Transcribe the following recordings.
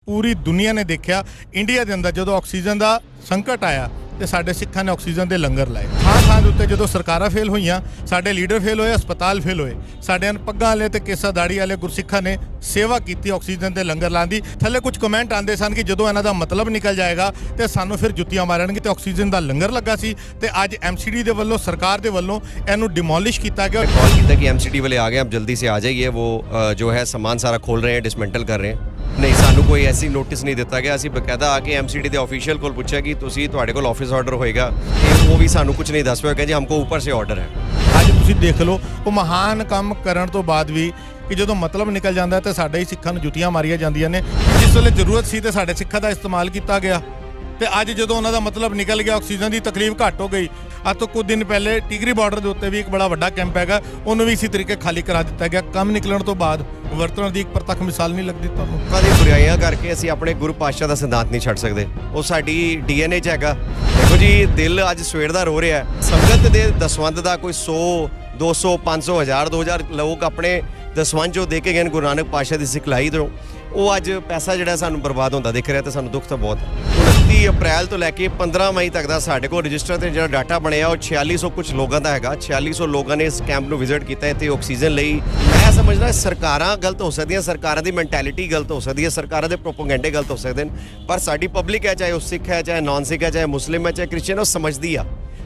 पूरी दुनिया ने देखा इंडिया के अंदर जो ऑक्सीजन का संकट आया तो साडे सिखां ने ऑक्सीजन के लंगर लाए। थां थां उत्ते जो सरकारां फेल होईयां, साडे लीडर फेल होए, हस्पताल फेल होए, साडे पग्गां वाले ते केसा दाड़ी वाले गुरसिखां ने सेवा की ऑक्सीजन के लंगर लाने की। थल्ले कुछ कमेंट आते सन कि जो इन्हां दा मतलब निकल जाएगा तो सानू फिर जुत्तियां मारनगे। तो ऑक्सीजन का लंगर लगा सी ते अज MCD दे वल्लों सरकार दे वल्लों इहनूं डिमोलिश किया गया। कॉल किया कि MCD वाले आ गए, आप जल्दी से आ जाइए, वो जो है सामान सारा खोल रहे हैं, डिसमेंटल कर रहे हैं। नहीं, सानू कोई ऐसी नोटिस नहीं दिता गया। ਅਸੀਂ ਬਕਾਇਦਾ ਆ ਕੇ MCD ਦੇ ऑफिशियल ਕੋਲ ਪੁੱਛਿਆ ਕਿ ਤੁਸੀਂ ਤੁਹਾਡੇ ਕੋਲ ਆਫਿਸ ਆਰਡਰ ਹੋਏਗਾ, ਉਹ ਵੀ ਸਾਨੂੰ ਕੁਝ ਨਹੀਂ ਦੱਸ ਪਿਆ ਕਿ ਜੀ ਹਮਕੋ ਉੱਪਰ ਸੇ ਆਰਡਰ ਹੈ। ਅੱਜ ਤੁਸੀਂ ਦੇਖ ਲਓ ਉਹ ਮਹਾਨ ਕੰਮ ਕਰਨ ਤੋਂ ਬਾਅਦ ਵੀ ਕਿ ਜਦੋਂ ਮਤਲਬ ਨਿਕਲ ਜਾਂਦਾ ਤੇ ਸਾਡੇ ਹੀ ਸਿੱਖਾਂ ਨੂੰ ਜੁੱਤੀਆਂ ਮਾਰੀਆਂ ਜਾਂਦੀਆਂ ਨੇ। ਜਿਸ ਵੇਲੇ ਜ਼ਰੂਰਤ ਸੀ ਤੇ ਸਾਡੇ ਸਿੱਖਾਂ ਦਾ ਇਸਤੇਮਾਲ ਕੀਤਾ ਗਿਆ ਤੇ ਅੱਜ ਜਦੋਂ ਉਹਨਾਂ ਦਾ ਮਤਲਬ ਨਿਕਲ ਗਿਆ, ਆਕਸੀਜਨ ਦੀ ਤਕਲੀਫ ਘੱਟ ਹੋ ਗਈ। ਅੱਜ ਤੋਂ ਕੁਝ ਦਿਨ ਪਹਿਲੇ ਟਿਗਰੀ ਬਾਰਡਰ ਦੇ ਉੱਤੇ ਵੀ ਇੱਕ ਬੜਾ ਵੱਡਾ ਕੈਂਪ ਹੈਗਾ, ਉਹਨੂੰ ਵੀ ਇਸੇ ਤਰੀਕੇ ਖਾਲੀ ਕਰਾ ਦਿੱਤਾ ਗਿਆ। ਕੰਮ ਨਿਕਲਣ ਤੋਂ ਬਾਅਦ ਵਰਤਣ ਦੀ ਇੱਕ ਪ੍ਰਤੱਖ ਮਿਸਾਲ ਨਹੀਂ ਲੱਗਦੀ ਤੁਹਾਨੂੰ। ਕਦੇ ਬੁਰਾਈਆਂ ਕਰਕੇ ਅਸੀਂ ਆਪਣੇ ਗੁਰੂ ਪਾਤਸ਼ਾਹ ਦਾ ਸਿਧਾਂਤ ਨਹੀਂ ਛੱਡ ਸਕਦੇ, ਉਹ ਸਾਡੀ DNA 'ਚ ਹੈਗਾ। ਦੇਖੋ ਜੀ, ਦਿਲ ਅੱਜ ਸਵੇਰ ਦਾ ਰੋ ਰਿਹਾ। ਸੰਗਤ ਦੇ ਦਸਵੰਧ ਦਾ ਕੋਈ 100 200 500 1000 2000 ਲੋਕ ਆਪਣੇ ਦਸਵੰਧ ਜੋ ਦੇ ਕੇ ਗਏ ਗੁਰੂ ਨਾਨਕ ਪਾਤਸ਼ਾਹ ਦੀ ਸਿਖਲਾਈ ਤੋਂ, ਉਹ ਅੱਜ ਪੈਸਾ ਜਿਹੜਾ ਸਾਨੂੰ ਬਰਬਾਦ ਹੁੰਦਾ ਦਿਖ ਰਿਹਾ ਤੇ ਸਾਨੂੰ ਦੁੱਖ ਤਾਂ ਬਹੁਤ ਹੈ। 29 ਅਪ੍ਰੈਲ ਤੋਂ ਲੈ ਕੇ 15 ਮਈ ਤੱਕ ਦਾ ਸਾਡੇ ਕੋਲ ਰਜਿਸਟਰ ਤੇ ਜਿਹੜਾ ਡਾਟਾ ਬਣਿਆ ਉਹ 4600 ਕੁਝ ਲੋਕਾਂ ਦਾ ਹੈਗਾ। 4600 ਲੋਕਾਂ ਨੇ ਇਸ ਕੈਂਪ ਨੂੰ ਵਿਜ਼ਿਟ ਕੀਤਾ ਇੱਥੇ ਆਕਸੀਜਨ ਲਈ। ਮੈਂ ਸਮਝਦਾ ਸਰਕਾਰਾਂ ਗਲਤ ਹੋ ਸਕਦੀਆਂ, ਸਰਕਾਰਾਂ ਦੀ ਮੈਂਟੈਲਿਟੀ ਗਲਤ ਹੋ ਸਕਦੀ ਹੈ, ਸਰਕਾਰਾਂ ਦੇ ਪ੍ਰੋਪੇਗੈਂਡੇ ਗਲਤ ਹੋ ਸਕਦੇ ਨੇ, ਪਰ ਸਾਡੀ ਪਬਲਿਕ ਹੈ, ਚਾਹੇ ਉਹ ਸਿੱਖ ਹੈ, ਚਾਹੇ ਨਾਨ ਸਿੱਖ ਹੈ, ਚਾਹੇ ਮੁਸਲਿਮ ਹੈ, ਚਾਹੇ ਕ੍ਰਿਸਚੀਅਨ, ਉਹ ਸਮਝਦੀ ਆ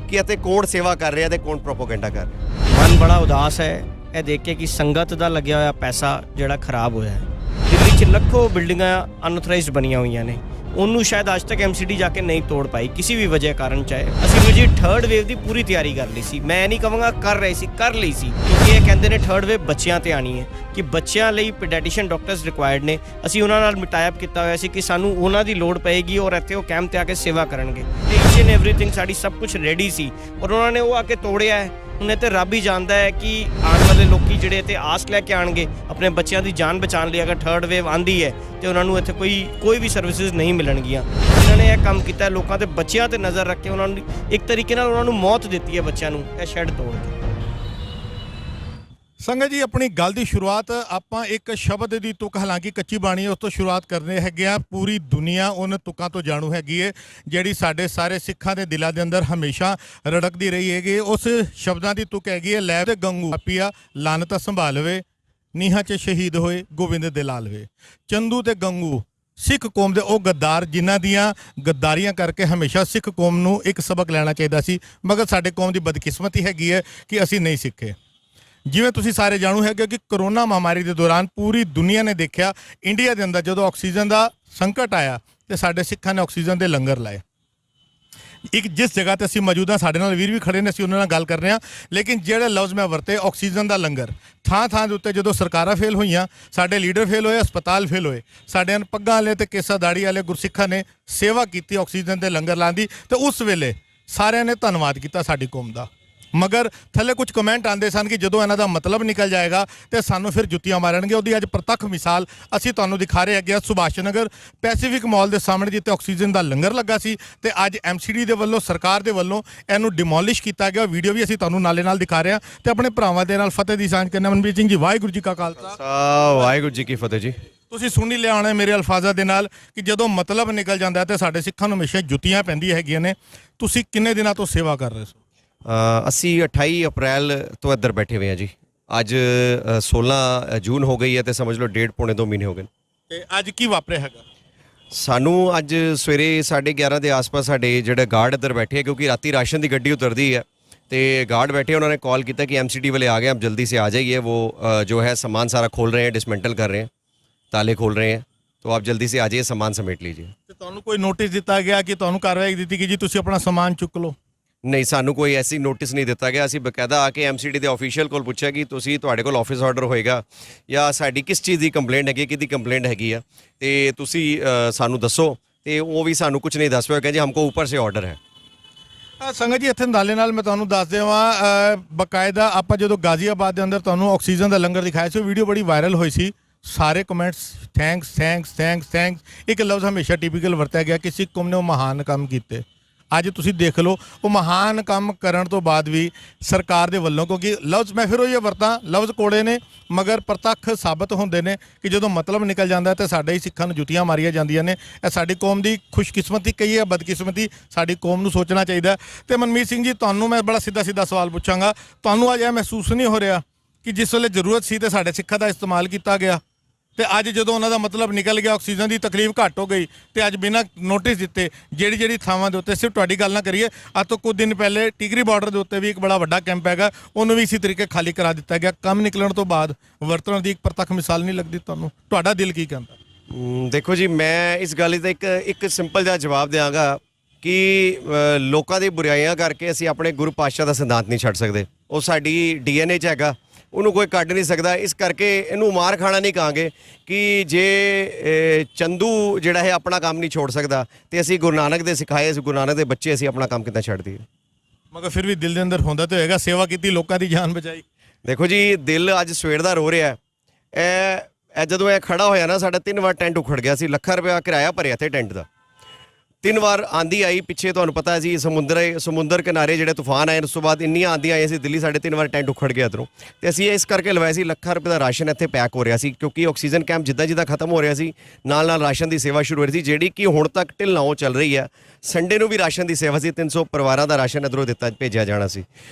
ਕਿ ਇੱਥੇ ਕੌਣ ਸੇਵਾ ਕਰ ਰਿਹਾ ਤੇ ਕੌਣ ਪ੍ਰੋਪੇਗੈਂਡਾ ਕਰ ਰਿਹਾ। ਮਨ ਬੜਾ ਉਦਾਸ ਹੈ ਇਹ ਦੇਖ ਕੇ ਕਿ ਸੰਗਤ ਦਾ ਲੱਗਿਆ ਹੋਇਆ ਪੈਸਾ ਜਿਹੜਾ ਖਰਾਬ ਹੋਇਆ ਹੈ। ਦਿੱਲੀ 'ਚ ਲੱਖੋਂ ਬਿਲਡਿੰਗਾਂ ਅਨਆਥੋਰਾਈਜ਼ਡ ਬਣੀਆਂ ਹੋਈਆਂ ਨੇ, ਉਹਨੂੰ ਸ਼ਾਇਦ ਅੱਜ ਤੱਕ MCD ਜਾ ਕੇ ਨਹੀਂ ਤੋੜ ਪਾਈ ਕਿਸੇ ਵੀ ਵਜ੍ਹਾ ਕਾਰਨ। ਚਾਹੇ ਅਸੀਂ ਵੀ ਜੀ ਥਰਡ ਵੇਵ ਦੀ ਪੂਰੀ ਤਿਆਰੀ ਕਰ ਲਈ ਸੀ, ਮੈਂ ਨਹੀਂ ਕਹਾਂਗਾ ਕਰ ਲਈ ਸੀ, ਕਿਉਂਕਿ ਇਹ ਕਹਿੰਦੇ ਨੇ ਥਰਡ ਵੇਵ ਬੱਚਿਆਂ ਤੇ ਆਣੀ ਹੈ, ਕਿ ਬੱਚਿਆਂ ਲਈ ਪੀਡੀਆਟ੍ਰੀਸ਼ੀਅਨ ਡਾਕਟਰਸ ਰਿਕੁਆਇਰਡ ਨੇ। ਅਸੀਂ ਉਹਨਾਂ ਨਾਲ ਮਿਟਾਇਪ ਕੀਤਾ ਹੋਇਆ ਸੀ ਕਿ ਸਾਨੂੰ ਉਹਨਾਂ ਦੀ ਲੋੜ ਪਏਗੀ ਔਰ ਇੱਥੇ ਉਹ ਕੈਂਪ ਤੇ ਆ ਕੇ ਸੇਵਾ ਕਰਨਗੇ। ਤੇ ਈਚ ਐਂਡ ਐਵਰੀਥਿੰਗ ਸਾਡੀ ਸਭ ਕੁਝ ਰੈਡੀ ਸੀ ਔਰ ਉਹਨਾਂ ਨੇ ਉਹ ਆ ਕੇ ਤੋੜਿਆ ਹੈ। ਹੁਣ ਇਹ ਤੇ ਰੱਬ ਹੀ ਜਾਣਦਾ ਹੈ ਕਿ ਆਉਣ ਵਾਲੇ ਲੋਕੀ ਜਿਹੜੇ ਇੱਥੇ ਆਸ ਲੈ ਕੇ ਆਣਗੇ ਆਪਣੇ ਬੱਚਿਆਂ ਦੀ ਜਾਨ ਬਚਾਉਣ ਲਈ, ਅਗਰ ਥਰਡ ਵੇਵ ਆਂਦੀ ਹੈ ਤੇ ਉਹਨਾਂ ਨੂੰ ਇੱਥੇ ਕੋਈ ਵੀ ਸਰਵਿਸਿਜ਼ ਨਹੀਂ ਮਿਲਣਗੀਆਂ। ਇਹਨਾਂ ਨੇ ਇਹ ਕੰਮ ਕੀਤਾ, ਲੋਕਾਂ ਦੇ ਬੱਚਿਆਂ ਤੇ ਨਜ਼ਰ ਰੱਖ ਕੇ ਉਹਨਾਂ ਨੂੰ ਇੱਕ ਤਰੀਕੇ ਨਾਲ ਉਹਨਾਂ ਨੂੰ ਮੌਤ ਦਿੱਤੀ ਹੈ ਬੱਚਿਆਂ ਨੂੰ, ਇਹ ਸ਼ੈੱਡ ਤੋੜ ਕੇ। ਸੰਗਤ ਜੀ, ਆਪਣੀ ਗੱਲ ਦੀ ਸ਼ੁਰੂਆਤ ਆਪਾਂ ਇੱਕ ਸ਼ਬਦ ਦੀ ਤੁਕ, ਹਾਲਾਂਕਿ ਕੱਚੀ ਬਾਣੀ ਉਸ ਤੋਂ ਸ਼ੁਰੂਆਤ ਕਰਨੇ ਹੈਗੇ ਆ। ਪੂਰੀ ਦੁਨੀਆ ਉਹਨਾਂ ਤੁਕਾਂ ਤੋਂ ਜਾਣੂ ਹੈਗੀ ਹੈ ਜਿਹੜੀ ਸਾਡੇ ਸਾਰੇ ਸਿੱਖਾਂ ਦੇ ਦਿਲਾਂ ਦੇ ਅੰਦਰ ਹਮੇਸ਼ਾ ਰੜਕਦੀ ਰਹੀ ਹੈਗੀ। ਉਸ ਸ਼ਬਦਾਂ ਦੀ ਤੁਕ ਹੈਗੀ ਹੈ, ਲੈ ਤੇ ਗੰਗੂ ਆਪੀਆ ਲਾਨਤ ਸੰਭਾਲਵੇ, ਨੀਹਾਂ 'ਚ ਸ਼ਹੀਦ ਹੋਏ ਗੋਬਿੰਦ ਦੇ ਲਾਲਵੇ। ਚੰਦੂ ਤੇ ਗੰਗੂ ਸਿੱਖ ਕੌਮ ਦੇ ਉਹ ਗੱਦਾਰ ਜਿਨ੍ਹਾਂ ਦੀਆਂ ਗੱਦਾਰੀਆਂ ਕਰਕੇ ਹਮੇਸ਼ਾ ਸਿੱਖ ਕੌਮ ਨੂੰ ਇੱਕ ਸਬਕ ਲੈਣਾ ਚਾਹੀਦਾ ਸੀ, ਮਗਰ ਸਾਡੇ ਕੌਮ ਦੀ ਬਦਕਿਸਮਤੀ ਹੈਗੀ ਹੈ ਕਿ ਅਸੀਂ ਨਹੀਂ ਸਿੱਖੇ। ਜਿਵੇਂ ਤੁਸੀਂ ਸਾਰੇ ਜਾਣੂ ਹੈਗੇ ਕਿ ਕਰੋਨਾ ਮਹਾਮਾਰੀ ਦੇ ਦੌਰਾਨ ਪੂਰੀ ਦੁਨੀਆ ਨੇ ਦੇਖਿਆ ਇੰਡੀਆ ਦੇ ਅੰਦਰ ਜਦੋਂ ਆਕਸੀਜਨ ਦਾ ਸੰਕਟ ਆਇਆ ਤੇ ਸਾਡੇ ਸਿੱਖਾਂ ਨੇ ਆਕਸੀਜਨ ਦੇ ਲੰਗਰ ਲਾਏ। ਇੱਕ ਜਿਸ ਜਗ੍ਹਾ ਤੇ ਅਸੀਂ ਮੌਜੂਦ ਹਾਂ, ਸਾਡੇ ਨਾਲ ਵੀਰ ਵੀ ਖੜੇ ਨੇ, ਅਸੀਂ ਉਹਨਾਂ ਨਾਲ ਗੱਲ ਕਰ ਰਹੇ ਹਾਂ। ਲੇਕਿਨ ਜਿਹੜੇ ਲਫ਼ਜ਼ ਮੈਂ ਵਰਤੇ, ਆਕਸੀਜਨ ਦਾ ਲੰਗਰ, ਥਾਂ ਥਾਂ ਦੇ ਉੱਤੇ ਜਦੋਂ ਸਰਕਾਰਾਂ ਫੇਲ ਹੋਈਆਂ, ਸਾਡੇ ਲੀਡਰ ਫੇਲ ਹੋਏ, ਹਸਪਤਾਲ ਫੇਲ ਹੋਏ, ਸਾਡੇ ਪੱਗਾਂ ਵਾਲੇ ਤੇ ਕੇਸਾ ਦਾੜੀ ਵਾਲੇ ਗੁਰਸਿੱਖਾਂ ਨੇ ਸੇਵਾ ਕੀਤੀ ਆਕਸੀਜਨ ਦੇ ਲੰਗਰ ਲਾਉਣ ਦੀ। ਤੇ ਉਸ ਵੇਲੇ ਸਾਰਿਆਂ ਨੇ ਧੰਨਵਾਦ ਕੀਤਾ ਸਾਡੀ ਕੌਮ ਦਾ। ਮਗਰ ਥੱਲੇ ਕੁਝ ਕਮੈਂਟ ਆਉਂਦੇ ਸਨ ਕਿ ਜਦੋਂ ਇਹਨਾਂ ਦਾ ਮਤਲਬ ਨਿਕਲ ਜਾਏਗਾ ਤੇ ਸਾਨੂੰ ਫਿਰ ਜੁੱਤੀਆਂ ਮਾਰਨਗੇ। ਉਹਦੀ ਅੱਜ ਪ੍ਰਤੱਖ ਮਿਸਾਲ ਅਸੀਂ ਤੁਹਾਨੂੰ ਦਿਖਾ ਰਹੇ ਹੈਗੇ ਸੁਭਾਸ਼ ਨਗਰ ਪੈਸੀਫਿਕ ਮਾਲ ਦੇ ਸਾਹਮਣੇ, ਜਿੱਥੇ ਆਕਸੀਜਨ ਦਾ ਲੰਗਰ ਲੱਗਾ ਸੀ ਤੇ ਅੱਜ MCD ਦੇ ਵੱਲੋਂ, ਸਰਕਾਰ ਦੇ ਵੱਲੋਂ ਇਹਨੂੰ ਡਿਮੋਲਿਸ਼ ਕੀਤਾ ਗਿਆ। ਵੀਡੀਓ ਵੀ ਅਸੀਂ ਤੁਹਾਨੂੰ ਨਾਲੇ ਨਾਲ ਦਿਖਾ ਰਹੇ ਹਾਂ ਤੇ ਆਪਣੇ ਭਰਾਵਾਂ ਦੇ ਨਾਲ ਫਤਿਹ ਦੀ ਸਾਂਝ ਕਰਨਾ। ਮਨਪ੍ਰੀਤ ਸਿੰਘ ਜੀ, ਵਾਹਿਗੁਰੂ ਜੀ ਕਾ ਖਾਲਸਾ, ਵਾਹਿਗੁਰੂ ਜੀ ਕੀ ਫਤਿਹ ਜੀ। ਤੁਸੀਂ ਸੁਣ ਹੀ ਲਿਆ ਹੋਣਾ ਮੇਰੇ ਅਲਫਾਜ਼ਾਂ ਦੇ ਨਾਲ ਕਿ ਜਦੋਂ ਮਤਲਬ ਨਿਕਲ ਜਾਂਦਾ ਤੇ ਸਾਡੇ ਸਿੱਖਾਂ ਨੂੰ ਹਮੇਸ਼ਾ ਜੁੱਤੀਆਂ ਪੈਂਦੀਆਂ ਹੈਗੀਆਂ ਨੇ। ਤੁਸੀਂ ਕਿੰਨੇ ਦਿਨਾਂ ਤੋਂ ਸੇਵਾ ਕਰ ਰਹੇ ਸੋ? ਅਸੀਂ 28 ਅਪ੍ਰੈਲ ਤੋਂ ਇੱਧਰ ਬੈਠੇ ਹੋਏ ਹਾਂ ਜੀ। ਅੱਜ 16 ਜੂਨ ਹੋ ਗਈ ਹੈ ਤੇ ਸਮਝ ਲਓ 1.5 ਪੌਣੇ 2 ਮਹੀਨੇ ਹੋ ਗਏ। ਤੇ ਅੱਜ ਕੀ ਵਾਪਰਿਆ ਹੈਗਾ? ਸਾਨੂੰ ਅੱਜ ਸਵੇਰੇ 11:30 ਦੇ ਆਸ-ਪਾਸ ਸਾਡੇ ਜਿਹੜੇ ਗਾਰਡ ਇੱਧਰ ਬੈਠੇ, ਕਿਉਂਕਿ ਰਾਤੀ ਰਾਸ਼ਨ ਦੀ ਗੱਡੀ ਉਤਰਦੀ ਹੈ ਤੇ ਗਾਰਡ बैठे, उन्होंने कॉल किया कि MCD वाले आ गए, आप जल्दी से आ जाइए, वो जो है सामान सारा खोल रहे हैं, डिसमेंटल कर रहे हैं, ताले खोल रहे हैं, तो आप जल्दी से आ जाइए, सामान समेट लीजिए। ਤੇ ਤੁਹਾਨੂੰ ਕੋਈ ਨੋਟਿਸ ਦਿੱਤਾ ਗਿਆ ਕਿ ਤੁਹਾਨੂੰ ਕਾਰਵਾਈ ਦਿੱਤੀ ਕਿ ਜੀ ਤੁਸੀਂ ਆਪਣਾ ਸਮਾਨ ਚੁੱਕ ਲਓ? ਨਹੀਂ, ਸਾਨੂੰ ਕੋਈ ਐਸੀ ਨੋਟਿਸ ਨਹੀਂ ਦਿੱਤਾ ਗਿਆ। ਅਸੀਂ ਬਕਾਇਦਾ ਆ ਕੇ MCD ਦੇ ਆਫੀਸ਼ੀਅਲ ਕੋਲ ਪੁੱਛਿਆ ਕਿ ਤੁਸੀਂ, ਤੁਹਾਡੇ ਕੋਲ ਆਫਿਸ ਆਰਡਰ ਹੋਏਗਾ ਜਾਂ ਸਾਡੀ ਕਿਸ ਚੀਜ਼ ਦੀ ਕੰਪਲੇਂਟ ਹੈਗੀ, ਕਿਹਦੀ ਕੰਪਲੇਂਟ ਹੈਗੀ ਆ, ਤੇ ਤੁਸੀਂ ਸਾਨੂੰ ਦੱਸੋ। ਤੇ ਉਹ ਵੀ ਸਾਨੂੰ ਕੁਝ ਨਹੀਂ ਦੱਸ ਪਿਆ, ਕਹਿੰਦੇ ਹਮਕੋ ਉੱਪਰ ਸੇ ਆਰਡਰ ਹੈ। ਸੰਗਤ ਜੀ, ਇੱਥੇ ਨਾਲੇ ਨਾਲ ਮੈਂ ਤੁਹਾਨੂੰ ਦੱਸ ਦੇਵਾਂ, ਬਕਾਇਦਾ ਆਪਾਂ ਜਦੋਂ ਗਾਜ਼ੀਆਬਾਦ ਦੇ ਅੰਦਰ ਤੁਹਾਨੂੰ ਆਕਸੀਜਨ ਦਾ ਲੰਗਰ ਦਿਖਾਇਆ ਸੀ, ਉਹ ਵੀਡੀਓ ਬੜੀ ਵਾਇਰਲ ਹੋਈ ਸੀ। ਸਾਰੇ comments thanks thanks thanks thanks, ਇੱਕ ਲਫ਼ਜ਼ ਹਮੇਸ਼ਾ ਟਿਪੀਕਲ ਵਰਤਿਆ ਗਿਆ ਕਿ ਸਿੱਖ ਕੌਮ ਨੇ ਉਹ ਮਹਾਨ ਕੰਮ ਕੀਤੇ। ਅੱਜ ਤੁਸੀਂ ਦੇਖ ਲਓ ਉਹ ਮਹਾਨ ਕੰਮ ਕਰਨ ਤੋਂ ਬਾਅਦ ਵੀ ਸਰਕਾਰ ਦੇ ਵੱਲੋਂ, ਕਿਉਂਕਿ ਲਫ਼ਜ਼ ਮੈਂ ਫਿਰ ਉਹ ਇਹ ਵਰਤਾਂ, ਲਫ਼ਜ਼ ਕੋੜੇ ਨੇ ਮਗਰ ਪ੍ਰਤੱਖ ਸਾਬਤ ਹੁੰਦੇ ਨੇ ਕਿ ਜਦੋਂ ਮਤਲਬ ਨਿਕਲ ਜਾਂਦਾ ਤੇ ਸਾਡੇ ਹੀ ਸਿੱਖਾਂ ਨੂੰ ਜੁੱਤੀਆਂ ਮਾਰੀਆਂ ਜਾਂਦੀਆਂ ਨੇ। ਇਹ ਸਾਡੀ ਕੌਮ ਦੀ ਖੁਸ਼ਕਿਸਮਤੀ ਕਹੀ ਹੈ, ਬਦਕਿਸਮਤੀ, ਸਾਡੀ ਕੌਮ ਨੂੰ ਸੋਚਣਾ ਚਾਹੀਦਾ। ਤੇ ਮਨਮੀਤ ਸਿੰਘ ਜੀ, ਤੁਹਾਨੂੰ ਮੈਂ ਬੜਾ ਸਿੱਧਾ ਸਵਾਲ ਪੁੱਛਾਂਗਾ, ਤੁਹਾਨੂੰ ਅੱਜ ਇਹ ਮਹਿਸੂਸ ਨਹੀਂ ਹੋ ਰਿਹਾ ਕਿ ਜਿਸ ਵੇਲੇ ਜ਼ਰੂਰਤ ਸੀ ਤੇ ਸਾਡੇ ਸਿੱਖਾਂ ਦਾ ਇਸਤੇਮਾਲ ਕੀਤਾ ਗਿਆ ਤੇ ਅੱਜ ਜਦੋਂ ਉਹਨਾਂ ਦਾ ਮਤਲਬ ਨਿਕਲ ਗਿਆ, ਆਕਸੀਜਨ ਦੀ ਤਕਲੀਫ ਘੱਟ ਹੋ ਗਈ ਤੇ ਅੱਜ ਬਿਨਾਂ ਨੋਟਿਸ ਦਿੱਤੇ ਜਿਹੜੀ ਥਾਵਾਂ ਦੇ ਉੱਤੇ, ਸਿਰਫ ਤੁਹਾਡੀ ਗੱਲ ਨਾ ਕਰੀਏ, ਅੱਜ ਤੋਂ ਕੁਝ ਦਿਨ ਪਹਿਲੇ ਟਿਗਰੀ ਬਾਰਡਰ ਦੇ ਉੱਤੇ ਵੀ ਇੱਕ ਬੜਾ ਵੱਡਾ ਕੈਂਪ ਹੈਗਾ, ਉਹਨੂੰ ਵੀ ਇਸੇ ਤਰੀਕੇ ਖਾਲੀ ਕਰਾ ਦਿੱਤਾ ਗਿਆ। ਕੰਮ ਨਿਕਲਣ ਤੋਂ ਬਾਅਦ ਵਰਤਣ ਦੀ ਇੱਕ ਪ੍ਰਤੱਖ ਮਿਸਾਲ ਨਹੀਂ ਲੱਗਦੀ ਤੁਹਾਨੂੰ? ਤੁਹਾਡਾ ਦਿਲ ਕੀ ਕਹਿੰਦਾ? ਦੇਖੋ ਜੀ, ਮੈਂ ਇਸ ਗੱਲ ਦਾ ਇੱਕ ਸਿੰਪਲ ਜਿਹਾ ਜਵਾਬ ਦਿਆਂਗਾ ਕਿ ਲੋਕਾਂ ਦੀ ਬੁਰਾਈਆਂ ਕਰਕੇ ਅਸੀਂ ਆਪਣੇ ਗੁਰੂ ਪਾਤਸ਼ਾਹ ਦਾ ਸਿਧਾਂਤ ਨਹੀਂ ਛੱਡ ਸਕਦੇ। ਉਹ ਸਾਡੀ DNA 'ਚ ਹੈਗਾ, ਉਹਨੂੰ ਕੋਈ ਕੱਢ ਨਹੀਂ ਸਕਦਾ। ਇਸ ਕਰਕੇ ਇਹਨੂੰ ਮਾਰ ਖਾਣਾ ਨਹੀਂ ਕਹਾਂਗੇ ਕਿ ਜੇ ਚੰਦੂ ਜਿਹੜਾ ਹੈ ਆਪਣਾ ਕੰਮ ਨਹੀਂ ਛੋੜ ਸਕਦਾ ਤੇ ਅਸੀਂ ਗੁਰੂ ਨਾਨਕ ਦੇ ਸਿਖਾਏ, ਅਸੀਂ ਗੁਰੂ ਨਾਨਕ ਦੇ ਬੱਚੇ, ਅਸੀਂ ਆਪਣਾ ਕੰਮ ਕਿੱਦਾਂ ਛੱਡ ਦਈਏ? ਮਗਰ ਫਿਰ ਵੀ ਦਿਲ ਦੇ ਅੰਦਰ ਹੁੰਦਾ ਤੇ ਹੋਏਗਾ, ਸੇਵਾ ਕੀਤੀ, ਲੋਕਾਂ ਦੀ ਜਾਨ ਬਚਾਈ। ਦੇਖੋ ਜੀ, ਦਿਲ ਅੱਜ ਸਵੇਰ ਦਾ ਰੋ ਰਿਹਾ। ਇਹ ਜਦੋਂ ਇਹ ਖੜਾ ਹੋਇਆ ਨਾ, ਸਾਡਾ 3 ਵਾਰ ਟੈਂਟ ਉਖੜ ਗਿਆ ਸੀ। ਲੱਖਾਂ ਰੁਪਇਆ ਕਿਰਾਇਆ ਭਰਿਆ ਤੇ ਟੈਂਟ ਦਾ। 3 ਵਾਰ ਆਂਦੀ ਆਈ ਪਿੱਛੇ, ਤੁਹਾਨੂੰ ਪਤਾ ਜੀ ਸਮੁੰਦਰ ਕਿਨਾਰੇ ਜਿਹੜੇ ਤੂਫਾਨ ਆਏ, ਉਸ ਤੋਂ ਬਾਅਦ ਇੰਨੀਆਂ ਆਂਦੀਆਂ ਆਈਆਂ ਸੀ ਦਿੱਲੀ, ਸਾਡੇ 3 ਵਾਰ ਟੈਂਟ ਉਖੜ ਗਿਆ ਇੱਧਰੋਂ। ਤੇ ਅਸੀਂ ਇਸ ਕਰਕੇ ਲਵਾਇਆ ਸੀ, ਲੱਖਾਂ ਰੁਪਏ ਦਾ ਰਾਸ਼ਨ ਇੱਥੇ ਪੈਕ ਹੋ ਰਿਹਾ ਸੀ, ਕਿਉਂਕਿ ਆਕਸੀਜਨ ਕੈਂਪ ਜਿੱਦਾਂ ਖਤਮ ਹੋ ਰਿਹਾ ਸੀ, ਨਾਲ ਰਾਸ਼ਨ ਦੀ ਸੇਵਾ ਸ਼ੁਰੂ ਹੋ ਰਹੀ ਸੀ, ਜਿਹੜੀ ਕਿ ਹੁਣ ਤੱਕ ਢਿੱਲ ਨਾਲੋਂ ਚੱਲ ਰਹੀ ਹੈ। ਸੰਡੇ ਨੂੰ ਵੀ ਰਾਸ਼ਨ ਦੀ ਸੇਵਾ ਸੀ, 300 ਪਰਿਵਾਰਾਂ ਦਾ ਰਾਸ਼ਨ ਇੱਧਰੋਂ ਭੇਜਿਆ ਜਾਣਾ ਸੀ।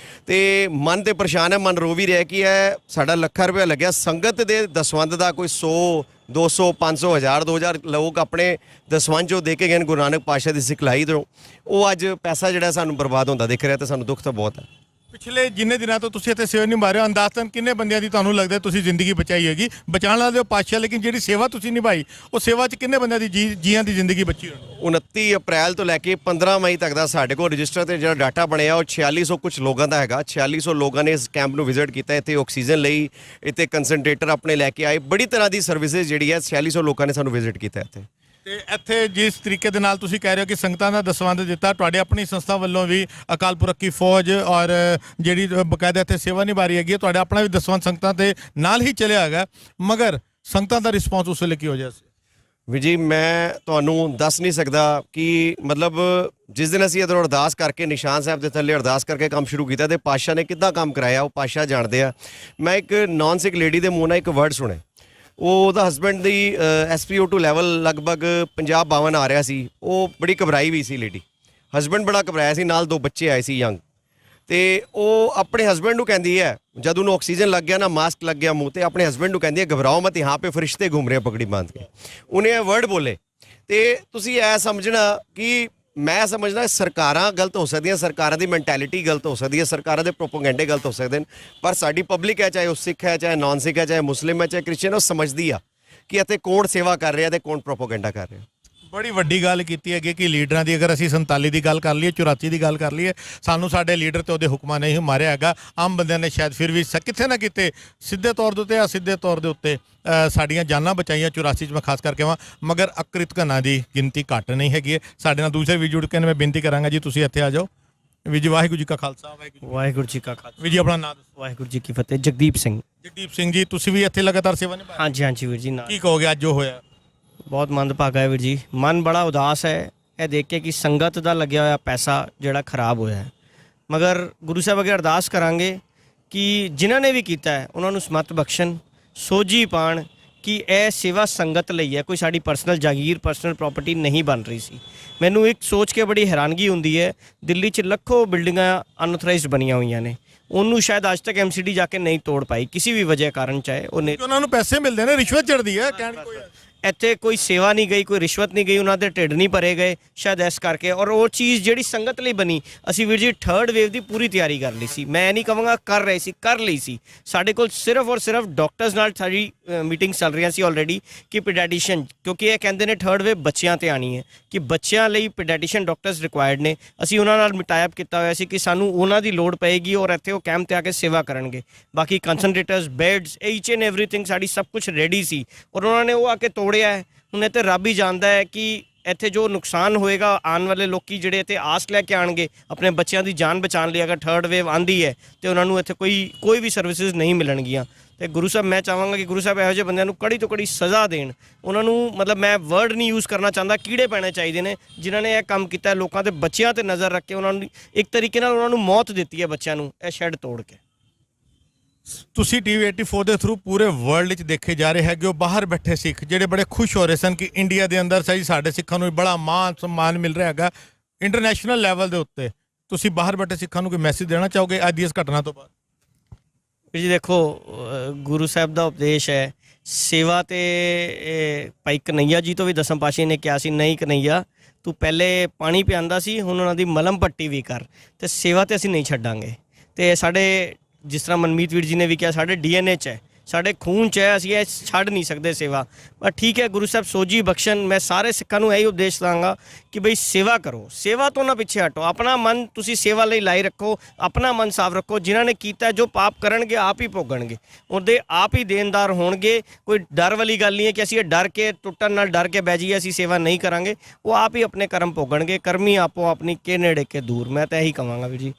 ਤੇ ਮਨ ਤੇ ਪਰੇਸ਼ਾਨ ਹੈ, ਮਨ ਰੋ ਵੀ ਰਿਹਾ ਕਿ ਇਹ ਸਾਡਾ ਲੱਖਾਂ ਰੁਪਇਆ ਲੱਗਿਆ ਸੰਗਤ ਦੇ ਦਸਵੰਧ ਦਾ, ਕੋਈ 100 200 500 1000 2000 ਲੋਕ ਆਪਣੇ ਦਸਵੰਧ ਜੋ ਦੇ ਕੇ ਗਏ ਗੁਰੂ ਨਾਨਕ ਪਾਤਸ਼ਾਹ ਦੀ ਸਿਖਲਾਈ ਤੋਂ, ਉਹ ਅੱਜ ਪੈਸਾ ਜਿਹੜਾ ਸਾਨੂੰ ਬਰਬਾਦ ਹੁੰਦਾ ਦਿਖ ਰਿਹਾ ਤੇ ਸਾਨੂੰ ਦੁੱਖ ਤਾਂ ਬਹੁਤ ਹੈ। ਪਿਛਲੇ ਜਿੰਨੇ ਦਿਨਾਂ ਤੋਂ ਤੁਸੀਂ ਇੱਥੇ ਸੇਵਾ ਨਿਭਾ ਰਹੇ ਹੋ, ਅੰਦਾਜ਼ਨ ਕਿੰਨੇ ਬੰਦਿਆਂ ਦੀ ਤੁਹਾਨੂੰ ਲੱਗਦਾ ਤੁਸੀਂ ਜ਼ਿੰਦਗੀ ਬਚਾਈ ਹੈਗੀ? ਬਚਾਉਣ ਵਾਲੇ ਉਹ ਪਾਤਸ਼ਾਹ, ਲੇਕਿਨ ਜਿਹੜੀ ਸੇਵਾ ਤੁਸੀਂ ਨਿਭਾਈ, ਉਹ ਸੇਵਾ 'ਚ ਕਿੰਨੇ ਬੰਦਿਆਂ ਦੀ ਜੀਆਂ ਦੀ ਜ਼ਿੰਦਗੀ ਬਚੀ ਹੋਣੀ? 29 ਅਪ੍ਰੈਲ ਤੋਂ ਲੈ ਕੇ 15 ਮਈ ਤੱਕ ਦਾ ਸਾਡੇ ਕੋਲ ਰਜਿਸਟਰ ਤੇ ਜਿਹੜਾ ਡਾਟਾ ਬਣਿਆ, ਉਹ 4600 ਕੁਝ ਲੋਕਾਂ ਦਾ ਹੈਗਾ। 4600 ਲੋਕਾਂ ਨੇ ਇਸ ਕੈਂਪ ਨੂੰ ਵਿਜ਼ਿਟ ਕੀਤਾ, ਇੱਥੇ ਆਕਸੀਜਨ ਲਈ, ਇੱਥੇ ਕੰਸਨਟ੍ਰੇਟਰ ਆਪਣੇ ਲੈ ਕੇ ਆਏ, ਬੜੀ ਤਰ੍ਹਾਂ ਦੀ ਸਰਵਿਸਿਜ਼ ਜਿਹੜੀ ਹੈ 4600 ਲੋਕਾਂ ਨੇ ਸਾਨੂੰ ਵਿਜ਼ਿਟ ਕੀਤਾ ਇੱਥੇ। ਤੇ ਇੱਥੇ ਜਿਸ ਤਰੀਕੇ ਦੇ ਨਾਲ ਤੁਸੀਂ ਕਹਿ ਰਹੇ ਹੋ ਕਿ ਸੰਗਤਾਂ ਦਾ ਦਸਵੰਧ ਦਿੱਤਾ, ਤੁਹਾਡੇ ਆਪਣੀ ਸੰਸਥਾ ਵੱਲੋਂ ਵੀ ਅਕਾਲ ਪੁਰਖ ਕੀ ਫੌਜ ਔਰ ਜਿਹੜੀ ਬਕਾਇਦਾ ਇੱਥੇ ਸੇਵਾ ਨਿਭਾ ਰਹੀ ਹੈਗੀ, ਤੁਹਾਡਾ ਆਪਣਾ ਵੀ ਦਸਵੰਧ ਸੰਗਤਾਂ ਦੇ ਨਾਲ ਹੀ ਚੱਲਿਆ ਹੈਗਾ, ਮਗਰ ਸੰਗਤਾਂ ਦਾ ਰਿਸਪੌਂਸ ਉਸ ਵੇਲੇ ਕੀ ਹੋ ਜਾਇਆ ਸੀ? ਵੀ ਜੀ, ਮੈਂ ਤੁਹਾਨੂੰ ਦੱਸ ਨਹੀਂ ਸਕਦਾ ਕਿ ਮਤਲਬ ਜਿਸ ਦਿਨ ਅਸੀਂ ਇੱਧਰੋਂ ਅਰਦਾਸ ਕਰਕੇ ਨਿਸ਼ਾਨ ਸਾਹਿਬ ਦੇ ਥੱਲੇ ਅਰਦਾਸ ਕਰਕੇ ਕੰਮ ਸ਼ੁਰੂ ਕੀਤਾ ਤੇ ਪਾਤਸ਼ਾਹ ਨੇ ਕਿੱਦਾਂ ਕੰਮ ਕਰਾਇਆ, ਉਹ ਪਾਤਸ਼ਾਹ ਜਾਣਦੇ ਆ। ਮੈਂ ਇੱਕ ਨਾਨ ਸਿੱਖ ਲੇਡੀ ਦੇ ਮੂੰਹ ਨਾਲ ਇੱਕ ਵਰਡ ਸੁਣੇ, ਉਹਦਾ ਹਸਬੈਂਡ ਦੀ SpO2 ਲੈਵਲ ਲਗਭਗ 50-52 ਆ ਰਿਹਾ ਸੀ। ਉਹ ਬੜੀ ਘਬਰਾਈ ਵੀ ਸੀ ਲੇਡੀ, ਹਸਬੈਂਡ ਬੜਾ ਘਬਰਾਇਆ ਸੀ, ਨਾਲ 2 ਬੱਚੇ ਆਏ ਸੀ ਯੰਗ। ਤੇ ਉਹ ਆਪਣੇ ਹਸਬੈਂਡ ਨੂੰ ਕਹਿੰਦੀ ਹੈ, ਜਦ ਉਹਨੂੰ ਆਕਸੀਜਨ ਲੱਗ ਗਿਆ ਨਾ, ਮਾਸਕ ਲੱਗ ਗਿਆ ਮੂੰਹ ਤੇ, ਆਪਣੇ ਹਸਬੈਂਡ ਨੂੰ ਕਹਿੰਦੀ ਹੈ ਘਬਰਾਓ ਮਤ, यहाँ पे फरिश्ते घूम रहे हैं पगड़ी बांध के। ਉਹਨੇ ਇਹ ਵਰਡ ਬੋਲੇ ਤੇ ਤੁਸੀਂ ਇਹ ਸਮਝਣਾ ਕਿ ਮੈਂ ਸਮਝਦਾ ਸਰਕਾਰਾਂ ਗਲਤ ਹੋ ਸਕਦੀਆਂ, ਸਰਕਾਰਾਂ ਦੀ ਮੈਂਟੈਲਿਟੀ ਗਲਤ ਹੋ ਸਕਦੀ ਹੈ, ਸਰਕਾਰਾਂ ਦੇ ਪ੍ਰੋਪੋਗੈਂਡੇ ਗਲਤ ਹੋ ਸਕਦੇ ਨੇ, ਪਰ ਸਾਡੀ ਪਬਲਿਕ ਹੈ, ਚਾਹੇ ਉਹ ਸਿੱਖ ਹੈ, ਚਾਹੇ ਨਾਨ ਸਿੱਖ ਹੈ, ਚਾਹੇ ਮੁਸਲਿਮ ਹੈ, ਚਾਹੇ ਕ੍ਰਿਸਚੀਅਨ, ਉਹ ਸਮਝਦੀ ਆ ਕਿ ਇੱਥੇ ਕੌਣ ਸੇਵਾ ਕਰ ਰਿਹਾ ਤੇ ਕੌਣ ਪ੍ਰੋਪੋਗੈਂਡਾ ਕਰ ਰਿਹਾ। ਬੜੀ ਵੱਡੀ ਗੱਲ ਕੀਤੀ ਹੈਗੀ ਕਿ ਲੀਡਰਾਂ ਦੀ, ਅਗਰ ਅਸੀਂ 47 ਦੀ ਗੱਲ ਕਰ ਲਈਏ, 84 ਦੀ ਗੱਲ ਕਰ ਲਈਏ, ਸਾਨੂੰ ਸਾਡੇ ਲੀਡਰ ਤੇ ਉਹਦੇ ਹੁਕਮਾਂ ਨੇ ਹੀ ਮਾਰਿਆ ਹੈਗਾ। ਆਮ ਬੰਦਿਆਂ ਨੇ ਸ਼ਾਇਦ ਫਿਰ ਵੀ ਕਿਤੇ ਨਾ ਕਿਤੇ ਸਿੱਧੇ ਤੌਰ ਦੇ ਉੱਤੇ ਜਾਂ ਸਿੱਧੇ ਤੌਰ ਦੇ ਉੱਤੇ ਸਾਡੀਆਂ ਜਾਨਾਂ ਬਚਾਈਆਂ 84 'ਚ, ਮੈਂ ਖਾਸ ਕਰਕੇ ਮਗਰ ਅਕ੍ਰਿਤਕਨਾਂ ਦੀ ਗਿਣਤੀ ਘੱਟ ਨਹੀਂ ਹੈਗੀ। ਸਾਡੇ ਨਾਲ ਦੂਸਰੇ ਵੀ ਜੁੜ ਕੇ ਮੈਂ ਬੇਨਤੀ ਕਰਾਂਗਾ ਜੀ, ਤੁਸੀਂ ਇੱਥੇ ਆ ਜਾਓ। ਵੀ ਜੀ, ਵਾਹਿਗੁਰੂ ਜੀ ਕਾ ਖਾਲਸਾ, ਵਾਹਿਗੁਰੂ ਜੀ ਕਾ ਖਾਲਸਾ। ਵੀ ਜੀ, ਆਪਣਾ ਨਾਮ ਦੱਸੋ। ਵਾਹਿਗੁਰੂ ਜੀ ਕੀ ਫਤਿਹ। ਜਗਦੀਪ ਸਿੰਘ। ਜਗਦੀਪ ਸਿੰਘ ਜੀ, ਤੁਸੀਂ ਵੀ ਇੱਥੇ ਲਗਾਤਾਰ ਸੇਵਾ ਨਿਭਾ ਰਹੇ? ਹਾਂਜੀ ਵੀਰ ਜੀ। ਕੀ ਕਹੋਗੇ ਅੱਜ ਜੋ ਹੋਇਆ? ਬਹੁਤ ਮੰਦਭਾਗਾ ਹੈ ਵੀਰ ਜੀ, ਮਨ ਬੜਾ ਉਦਾਸ ਹੈ ਇਹ ਦੇਖ ਕੇ ਕਿ ਸੰਗਤ ਦਾ ਲੱਗਿਆ ਹੋਇਆ ਪੈਸਾ ਜਿਹੜਾ ਖਰਾਬ ਹੋਇਆ ਹੈ। ਮਗਰ ਗੁਰੂ ਸਾਹਿਬ ਅੱਗੇ ਅਰਦਾਸ ਕਰਾਂਗੇ ਕਿ ਜਿਨ੍ਹਾਂ ਨੇ ਵੀ ਕੀਤਾ ਹੈ ਉਹਨਾਂ ਨੂੰ ਸਮਤ ਬਖਸ਼ਣ, ਸੋਝੀ ਪਾਣ ਕਿ ਇਹ ਸੇਵਾ ਸੰਗਤ ਲਈ ਹੈ, ਕੋਈ ਸਾਡੀ ਪਰਸਨਲ ਜਾਗੀਰ, ਪਰਸਨਲ ਪ੍ਰਾਪਰਟੀ ਨਹੀਂ ਬਣ ਰਹੀ ਸੀ। ਮੈਨੂੰ ਇੱਕ ਸੋਚ ਕੇ ਬੜੀ ਹੈਰਾਨਗੀ ਹੁੰਦੀ ਹੈ, ਦਿੱਲੀ 'ਚ ਲੱਖੋਂ ਬਿਲਡਿੰਗਾਂ ਅਨਆਥੋਰਾਈਜ਼ਡ ਬਣੀਆਂ ਹੋਈਆਂ ਨੇ, ਉਹਨੂੰ ਸ਼ਾਇਦ ਅੱਜ ਤੱਕ MCD ਜਾ ਕੇ ਨਹੀਂ ਤੋੜ ਪਾਈ, ਕਿਸੇ ਵੀ ਵਜ੍ਹਾ ਕਾਰਨ, ਚਾਹੇ ਉਹਨਾਂ ਨੂੰ ਪੈਸੇ ਮਿਲਦੇ ਨੇ, ਰਿਸ਼ਵਤ ਚੜਦੀ ਹੈ, ਕਹਿਣ ਕੋਈ ਇੱਥੇ ਕੋਈ ਸੇਵਾ ਨਹੀਂ ਗਈ, ਕੋਈ ਰਿਸ਼ਵਤ ਨਹੀਂ ਗਈ, ਉਹਨਾਂ ਦੇ ਢਿੱਡ ਨਹੀਂ ਭਰੇ ਗਏ ਸ਼ਾਇਦ ਇਸ ਕਰਕੇ। ਔਰ ਉਹ ਚੀਜ਼ ਜਿਹੜੀ ਸੰਗਤ ਲਈ ਬਣੀ, ਅਸੀਂ ਵੀਰ ਜੀ 3rd ਵੇਵ ਦੀ ਪੂਰੀ ਤਿਆਰੀ ਕਰ ਲਈ ਸੀ। ਮੈਂ ਨਹੀਂ ਕਹਾਂਗਾ ਕਰ ਰਹੇ ਸੀ, ਕਰ ਲਈ ਸੀ। ਸਾਡੇ ਕੋਲ ਸਿਰਫ ਔਰ ਸਿਰਫ ਡਾਕਟਰਸ ਨਾਲ ਸਾਡੀ ਮੀਟਿੰਗ ਚੱਲ ਰਹੀਆਂ ਸੀ ਆਲਰੇਡੀ ਕਿ ਪੀਡੀਆਟ੍ਰੀਸ਼ੀਅਨ, ਕਿਉਂਕਿ ਇਹ ਕਹਿੰਦੇ ਨੇ 3rd ਵੇਵ ਬੱਚਿਆਂ ਤੇ ਆਣੀ ਹੈ, ਕਿ ਬੱਚਿਆਂ ਲਈ ਪੀਡੀਆਟ੍ਰੀਸ਼ੀਅਨ ਡਾਕਟਰਸ ਰਿਕੁਆਇਰਡ ਨੇ। ਅਸੀਂ ਉਹਨਾਂ ਨਾਲ ਮਿਟਾਇਪ ਕੀਤਾ ਹੋਇਆ ਸੀ ਕਿ ਸਾਨੂੰ ਉਹਨਾਂ ਦੀ ਲੋੜ ਪਏਗੀ ਔਰ ਇੱਥੇ ਉਹ ਕੈਂਪ ਤੇ ਆ ਕੇ ਸੇਵਾ ਕਰਨਗੇ। ਬਾਕੀ ਕੰਸਨਟ੍ਰੇਟਰਸ, ਬੈਡਸ, ਈਚ ਐਂਡ ਐਵਰੀਥਿੰਗ ਸਾਡੀ ਸਭ ਕੁਝ ਰੈਡੀ ਸੀ ਔਰ ਉਹਨਾਂ ਨੇ ਉਹ ਆ ਕੇ ਤੋੜਿਆ ਹੈ। ਹੁਣ ਇੱਥੇ ਰੱਬ ਹੀ ਜਾਣਦਾ ਹੈ ਕਿ ਇੱਥੇ ਜੋ ਨੁਕਸਾਨ ਹੋਏਗਾ, ਆਉਣ ਵਾਲੇ ਲੋਕੀ ਜਿਹੜੇ ਇੱਥੇ ਆਸ ਲੈ ਕੇ ਆਣਗੇ ਆਪਣੇ ਬੱਚਿਆਂ ਦੀ ਜਾਨ ਬਚਾਉਣ ਲਈ, ਅਗਰ 3rd ਵੇਵ ਆਂਦੀ ਹੈ ਤੇ ਉਹਨਾਂ ਨੂੰ ਇੱਥੇ ਕੋਈ ਵੀ ਸਰਵਿਸਿਜ਼ ਨਹੀਂ ਮਿਲਣਗੀਆਂ। ਤੇ ਗੁਰੂ ਸਾਹਿਬ ਮੈਂ ਚਾਹਾਂਗਾ ਕਿ ਗੁਰੂ ਸਾਹਿਬ ਇਹੋ ਜਿਹੇ ਬੰਦਿਆਂ ਨੂੰ ਕੜੀ ਤੋਂ ਕੜੀ ਸਜ਼ਾ ਦੇਣ। ਉਹਨਾਂ ਨੂੰ ਮਤਲਬ ਮੈਂ ਵਰਡ ਨਹੀਂ ਯੂਜ਼ ਕਰਨਾ ਚਾਹੁੰਦਾ, ਕੀੜੇ ਪੈਣੇ ਚਾਹੀਦੇ ਨੇ ਜਿਨ੍ਹਾਂ ਨੇ ਇਹ ਕੰਮ ਕੀਤਾ, ਲੋਕਾਂ ਦੇ ਬੱਚਿਆਂ ਤੇ ਨਜ਼ਰ ਰੱਖ ਕੇ ਉਹਨਾਂ ਨੂੰ ਇੱਕ ਤਰੀਕੇ ਨਾਲ ਉਹਨਾਂ ਨੂੰ ਮੌਤ ਦਿੱਤੀ ਹੈ ਬੱਚਿਆਂ ਨੂੰ, ਇਹ ਸ਼ੈੱਡ ਤੋੜ ਕੇ। ਤੁਸੀਂ ਟੀਵੀ 84 ਦੇ ਥਰੂ ਪੂਰੇ ਵਰਲਡ ਵਿੱਚ ਦੇਖੇ ਜਾ ਰਹੇ ਹੈਗੇ ਹੋ। ਬਾਹਰ ਬੈਠੇ ਸਿੱਖ ਜਿਹੜੇ ਬੜੇ ਖੁਸ਼ ਹੋ ਰਹੇ ਸਨ ਕਿ ਇੰਡੀਆ ਦੇ ਅੰਦਰ ਸਹੀ ਸਾਡੇ ਸਿੱਖਾਂ ਨੂੰ ਬੜਾ ਮਾਣ ਸਨਮਾਨ ਮਿਲ ਰਿਹਾ ਹੈਗਾ ਇੰਟਰਨੈਸ਼ਨਲ ਲੈਵਲ ਦੇ ਉੱਤੇ। ਤੁਸੀਂ ਬਾਹਰ ਬੈਠੇ ਸਿੱਖਾਂ ਨੂੰ ਕੋਈ ਮੈਸੇਜ ਦੇਣਾ ਚਾਹੋਗੇ ਅੱਜ ਦੀ ਇਸ ਘਟਨਾ ਤੋਂ ਬਾਅਦ? ਜੀ ਦੇਖੋ, ਗੁਰੂ ਸਾਹਿਬ ਦਾ ਉਪਦੇਸ਼ ਹੈ ਸੇਵਾ, ਤੇ ਭਾਈ ਕਨਈਆ ਜੀ ਤੋਂ ਵੀ ਦਸਮ ਪਾਤਸ਼ਾਹ ਨੇ ਕਿਹਾ ਸੀ, ਨਹੀਂ ਕਨਈਆ ਤੂੰ ਪਹਿਲੇ ਪਾਣੀ ਪਿਆਂਦਾ ਸੀ, ਹੁਣ ਉਹਨਾਂ ਦੀ ਮਲਮ ਪੱਟੀ ਵੀ ਕਰ, ਤੇ ਸੇਵਾ ਤੇ ਅਸੀਂ ਨਹੀਂ ਛੱਡਾਂਗੇ। ਤੇ ਸਾਡੇ ਜਿਸ ਤਰ੍ਹਾਂ ਮਨਮੀਤ ਵੀਰ ਜੀ ਨੇ ਵੀ ਕਿਹਾ ਸਾਡੇ DNA 'ਚ ਹੈ, ਸਾਡੇ ਖੂਨ 'ਚ ਹੈ, ਅਸੀਂ ਇਹ ਛੱਡ ਨਹੀਂ ਸਕਦੇ ਸੇਵਾ। ਪਰ ਠੀਕ ਹੈ, ਗੁਰੂ ਸਾਹਿਬ ਸੋਝੀ ਬਖਸ਼ਣ। ਮੈਂ ਸਾਰੇ ਸਿੱਖਾਂ ਨੂੰ ਇਹੀ ਉਪਦੇਸ਼ ਦਾਂਗਾ ਕਿ ਬਈ ਸੇਵਾ ਕਰੋ, ਸੇਵਾ ਤੋਂ ਨਾ ਪਿੱਛੇ ਹਟੋ। ਆਪਣਾ ਮਨ ਤੁਸੀਂ ਸੇਵਾ ਲਈ ਲਾਈ ਰੱਖੋ, ਆਪਣਾ ਮਨ ਸਾਫ਼ ਰੱਖੋ। ਜਿਨ੍ਹਾਂ ਨੇ ਕੀਤਾ ਜੋ ਪਾਪ ਕਰਨਗੇ ਆਪ ਹੀ ਭੋਗਣਗੇ, ਉਹਦੇ ਆਪ ਹੀ ਦੇਣਦਾਰ ਹੋਣਗੇ। ਕੋਈ ਡਰ ਵਾਲੀ ਗੱਲ ਨਹੀਂ ਹੈ ਕਿ ਅਸੀਂ ਇਹ ਡਰ ਕੇ ਟੁੱਟਣ ਨਾਲ ਡਰ ਕੇ ਬਹਿ ਜਾਈਏ ਅਸੀਂ ਸੇਵਾ ਨਹੀਂ ਕਰਾਂਗੇ। ਉਹ ਆਪ ਹੀ ਆਪਣੇ ਕਰਮ ਭੋਗਣਗੇ। ਕਰਮੀ ਆਪੋ ਆਪਣੀ ਕੇ ਨੇੜੇ ਕੇ ਦੂਰ। ਮੈਂ ਤਾਂ ਇਹੀ ਕਹਾਂਗਾ ਵੀਰ ਜੀ।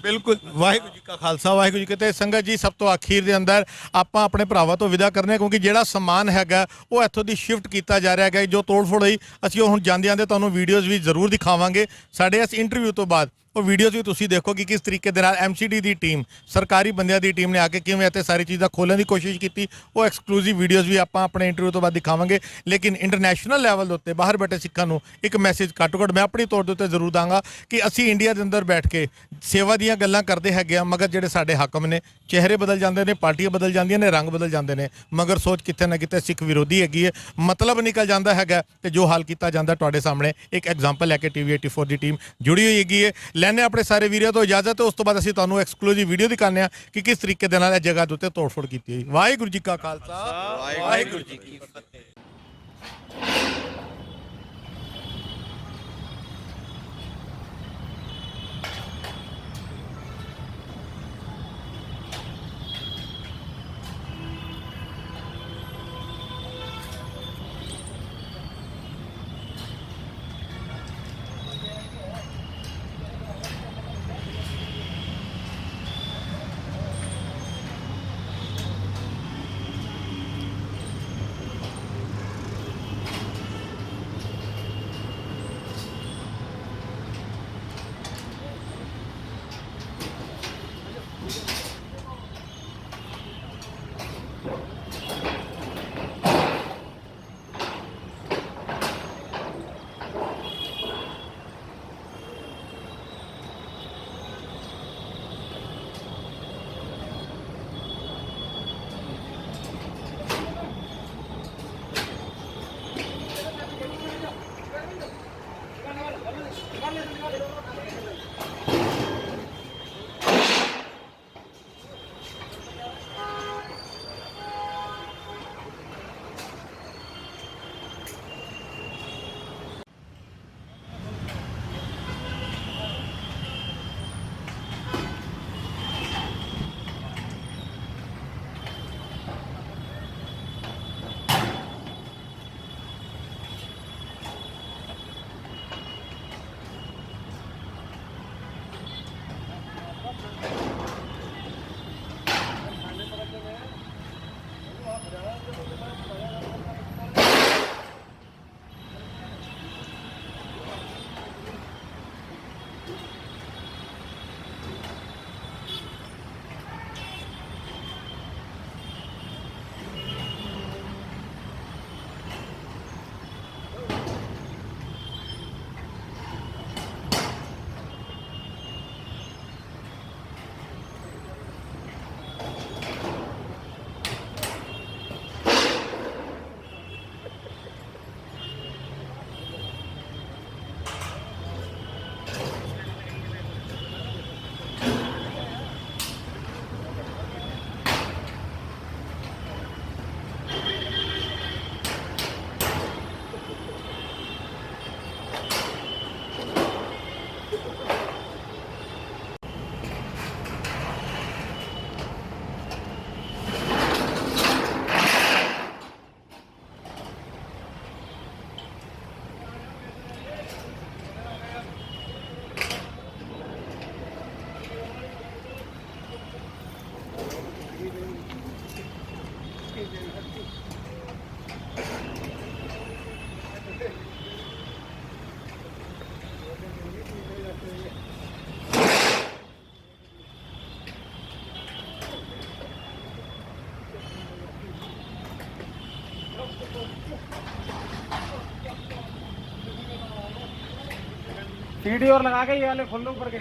ਬਿਲਕੁਲ। ਵਾਹਿਗੁਰੂ ਜੀ ਕਾ ਖਾਲਸਾ ਵਾਹਿਗੁਰੂ ਜੀ ਕੀ ਫਤਿਹ। ਸੰਗਤ ਜੀ, ਸਭ ਤੋਂ ਅਖੀਰ ਦੇ ਅੰਦਰ ਆਪਾਂ ਆਪਣੇ ਭਰਾਵਾਂ ਤੋਂ ਵਿਦਾ ਕਰਨੇ, ਕਿਉਂਕਿ ਜਿਹੜਾ ਸਮਾਨ ਹੈਗਾ ਉਹ ਇੱਥੋਂ ਦੀ ਸ਼ਿਫਟ ਕੀਤਾ ਜਾ ਰਿਹਾ ਹੈਗਾ। ਜੋ ਤੋੜ-ਫੋੜ ਹੋਈ ਅਸੀਂ ਉਹ ਹੁਣ ਜਾਂਦੇ ਤੁਹਾਨੂੰ ਵੀਡੀਓਜ਼ ਵੀ ਜ਼ਰੂਰ ਦਿਖਾਵਾਂਗੇ। ਸਾਡੇ ਇਸ ਇੰਟਰਵਿਊ ਤੋਂ ਬਾਅਦ ਉਹ ਵੀਡੀਓਜ਼ ਵੀ ਤੁਸੀਂ ਦੇਖੋ ਕਿ ਕਿਸ ਤਰੀਕੇ ਦੇ ਨਾਲ MCD ਦੀ ਟੀਮ, ਸਰਕਾਰੀ ਬੰਦਿਆਂ ਦੀ ਟੀਮ ਨੇ ਆ ਕੇ ਕਿਵੇਂ ਇੱਥੇ ਸਾਰੀ ਚੀਜ਼ਾਂ ਖੋਲ੍ਹਣ ਦੀ ਕੋਸ਼ਿਸ਼ ਕੀਤੀ। ਉਹ ਐਕਸਕਲੂਸਿਵ ਵੀਡੀਓਜ਼ ਵੀ ਆਪਾਂ ਆਪਣੇ ਇੰਟਰਵਿਊ ਤੋਂ ਬਾਅਦ ਦਿਖਾਵਾਂਗੇ। ਲੇਕਿਨ ਇੰਟਰਨੈਸ਼ਨਲ ਲੈਵਲ ਦੇ ਉੱਤੇ ਬਾਹਰ ਬੈਠੇ ਸਿੱਖਾਂ ਨੂੰ ਇੱਕ ਮੈਸੇਜ ਘੱਟੋ-ਘੱਟ ਮੈਂ ਆਪਣੀ ਤੌਰ ਦੇ ਉੱਤੇ ਜ਼ਰੂਰ ਦਾਂਗਾ ਕਿ ਅਸੀਂ ਇੰਡੀਆ ਦੇ ਅੰਦਰ ਬੈਠ ਕੇ ਸੇਵਾ ਦੀਆਂ ਗੱਲਾਂ ਕਰਦੇ ਹੈਗੇ ਆ, ਮਗਰ ਜਿਹੜੇ ਸਾਡੇ ਹਾਕਮ ਨੇ, ਚਿਹਰੇ ਬਦਲ ਜਾਂਦੇ ਨੇ, ਪਾਰਟੀਆਂ ਬਦਲ ਜਾਂਦੀਆਂ ਨੇ, ਰੰਗ ਬਦਲ ਜਾਂਦੇ ਨੇ, ਮਗਰ ਸੋਚ ਕਿਤੇ ਨਾ ਕਿਤੇ ਸਿੱਖ ਵਿਰੋਧੀ ਹੈਗੀ ਹੈ। ਮਤਲਬ ਨਿਕਲ ਜਾਂਦਾ ਹੈਗਾ ਤੇ ਜੋ ਹਾਲ ਕੀਤਾ ਜਾਂਦਾ ਤੁਹਾਡੇ ਸਾਹਮਣੇ ਇੱਕ ਐਗਜ਼ਾਮਪਲ ਲੈ ਕੇ ਟੀਵੀ 84 ਦੀ ਟੀਮ ਜੁੜੀ ਹੋਈ ਹੈਗੀ ਹੈ। ਲੈਣੇ ਆਪਣੇ ਸਾਰੇ ਵੀਰਾਂ ਤੋਂ ਇਜਾਜ਼ਤ। ਉਸ ਤੋਂ ਬਾਅਦ ਅਸੀਂ ਤੁਹਾਨੂੰ ਐਕਸਕਲੂਸਿਵ ਵੀਡੀਓ ਦਿਖਾਉਂਦੇ ਹਾਂ ਕਿ ਕਿਸ ਤਰੀਕੇ ਦੇ ਨਾਲ ਇਹ ਜਗ੍ਹਾ ਦੇ ਉੱਤੇ ਤੋੜ-ਫੋੜ ਕੀਤੀ ਹੋਈ। ਵਾਹਿਗੁਰੂ ਜੀ ਕਾ ਖਾਲਸਾ, ਵਾਹਿਗੁਰੂ ਜੀ ਕੀ ਫਤਿਹ। सीढ़ी और लगा के ये वाले खोल दो ऊपर के।